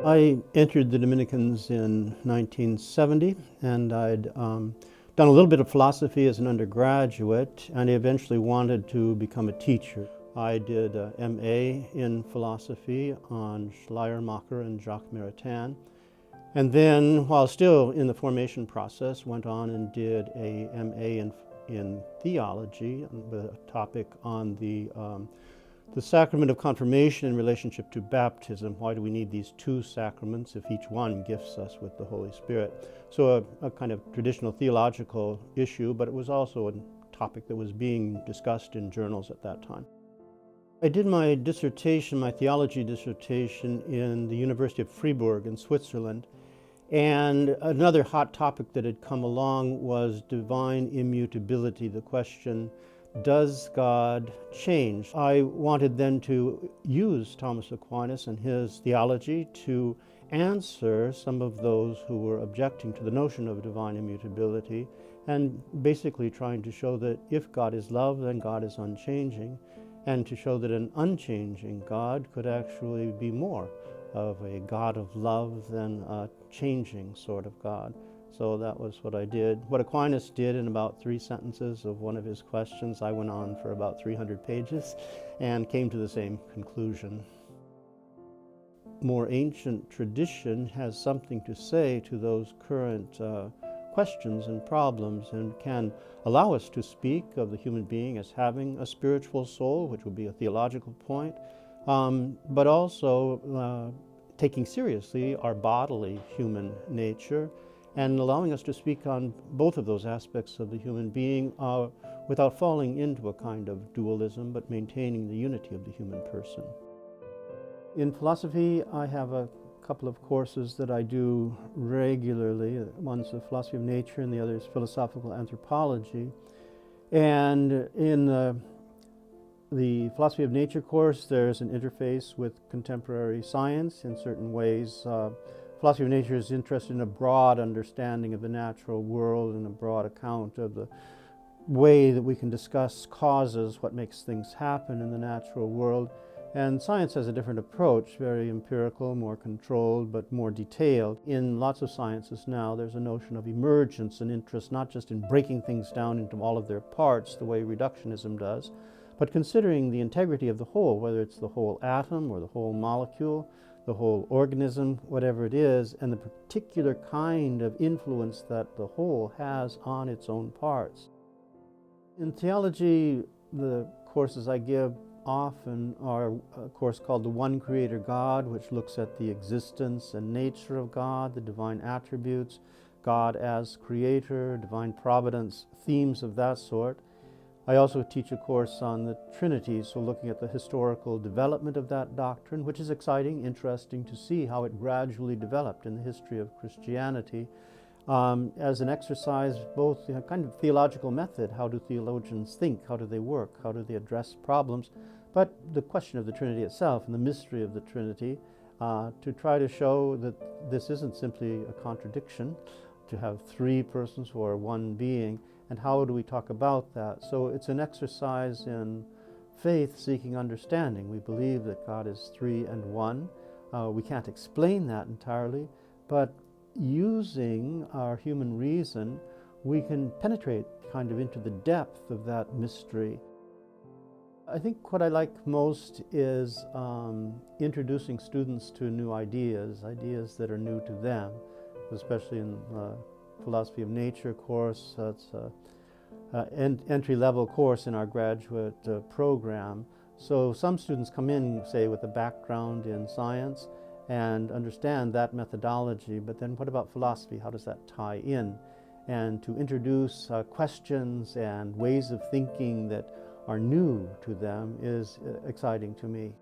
I entered the Dominicans in 1970, and I'd done a little bit of philosophy as an undergraduate, and I eventually wanted to become a teacher. I did a MA in philosophy on Schleiermacher and Jacques Maritain, and then, while still in the formation process, went on and did a MA in theology with a topic on the sacrament of confirmation in relationship to baptism. Why do we need these two sacraments if each one gifts us with the Holy Spirit? So a kind of traditional theological issue, but it was also a topic that was being discussed in journals at that time. I did my dissertation, my theology dissertation, in the University of Fribourg in Switzerland. And another hot topic that had come along was divine immutability, the question, does God change? I wanted then to use Thomas Aquinas and his theology to answer some of those who were objecting to the notion of divine immutability, and basically trying to show that if God is love, then God is unchanging, and to show that an unchanging God could actually be more of a God of love than a changing sort of God. So that was what I did. What Aquinas did in about 3 sentences of one of his questions, I went on for about 300 pages and came to the same conclusion. More ancient tradition has something to say to those current questions and problems, and can allow us to speak of the human being as having a spiritual soul, which would be a theological point, but also taking seriously our bodily human nature, and allowing us to speak on both of those aspects of the human being without falling into a kind of dualism, but maintaining the unity of the human person. In philosophy, I have a couple of courses that I do regularly. One's the philosophy of nature and the other is philosophical anthropology. And in the philosophy of nature course, there's an interface with contemporary science in certain ways. Philosophy of nature is interested in a broad understanding of the natural world and a broad account of the way that we can discuss causes, what makes things happen in the natural world. And science has a different approach, very empirical, more controlled, but more detailed. In lots of sciences now, there's a notion of emergence and interest, not just in breaking things down into all of their parts, the way reductionism does, but considering the integrity of the whole, whether it's the whole atom or the whole molecule, the whole organism, whatever it is, and the particular kind of influence that the whole has on its own parts. In theology, the courses I give often are a course called The One Creator God, which looks at the existence and nature of God, the divine attributes, God as creator, divine providence, themes of that sort. I also teach a course on the Trinity, so looking at the historical development of that doctrine, which is exciting, interesting to see how it gradually developed in the history of Christianity, as an exercise, both a kind of theological method. How do theologians think? How do they work? How do they address problems? But the question of the Trinity itself and the mystery of the Trinity, to try to show that this isn't simply a contradiction, to have 3 persons who are one being, and how do we talk about that? So it's an exercise in faith seeking understanding. We believe that God is 3 and 1. We can't explain that entirely, but using our human reason, we can penetrate kind of into the depth of that mystery. I think what I like most is introducing students to new ideas that are new to them, especially in the philosophy of nature course. That's an entry-level course in our graduate program. So some students come in, say, with a background in science and understand that methodology, but then what about philosophy? How does that tie in? And to introduce questions and ways of thinking that are new to them is exciting to me.